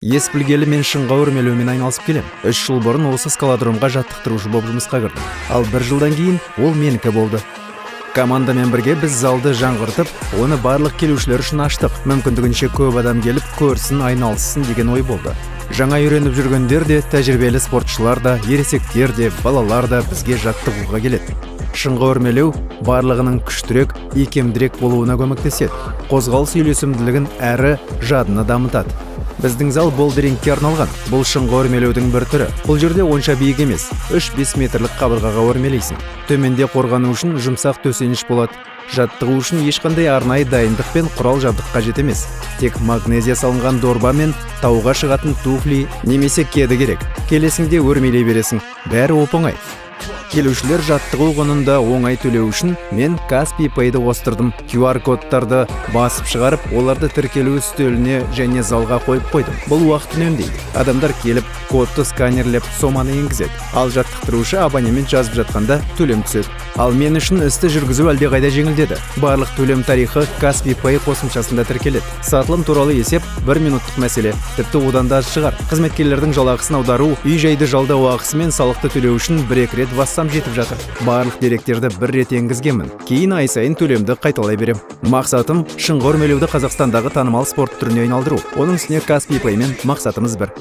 Ес білгелі мен шыңға өрмелеумен айналысып келем. 3 жыл бұрын осы скалодромға жаттықтырушы болып жұмысқа кірдім. Ал 1 жылдан кейін ол менікі болды. Командамен бірге біз залды жаңғыртып, оны барлық келушілер үшін аштық. Мүмкіндігінше көп адам келіп, көрсін, айналыссын деген ой болды. Жаңа үйреніп жүргендер де, тәжірибелі спортшылар да, ересектер де, балалар да бізге жаттығуға келеді. Шыңға өрмелеу барлығының күштірек, икемдірек болуына көмектеседі. Қозғалыс үйлесімділігін әрі жадыны дамытады. Біздің зал болдерингке арналған. Бұл шыңға өрмелеудің бір түрі. Бұл жерде онша биік емес, 3-5 метрлік қабырғаға өрмелейсің. Төменде қорғану үшін жұмсақ төсеніш болады. Жаттығу үшін ешқандай арнайы дайындық пен құрал жабдық қажет емес. Тек магнезия салынған дорба мен тауға шығатын туфли немесе кеді керек. Келесіңде өрмелей бересің. Бәрі оп-оңай. Келушілер жаттығу құнында оңай төлеу үшін мен Каспий Pay'ды қостырдым. QR-кодтарды басып шығарып, оларды тіркелу үстеліне және залға қойып қойдым. Бұл уақыт үнемдейді. Адамдар келіп, кодты сканерлеп, соманы енгізеді. Ал жаттықтырушы абонемент жазып жатқанда төлем түседі. Ал мен үшін істі жүргізу әлдеқайда жеңілдеді. Барлық төлем тарихы Каспий Pay қосымшасында тіркеледі. Сатылым туралы есеп 1 минуттық мәселе. Тіпті одан да аз шығар. Қызметкерлердің жалақысын аудару, үй-жайды жалдау ақысы мен салықты төлеу үшін 1-2 рет бассам жетіп жатыр. Барлық деректерді бір рет енгізгенмін. Кейін ай сайын төлемді қайталай берем. Мақсатым шыңға өрмелеуді Қазақстандағы танымал спорт түріне айналдыру. Оның үстіне Каспий Pay мен мақсатымыз бір.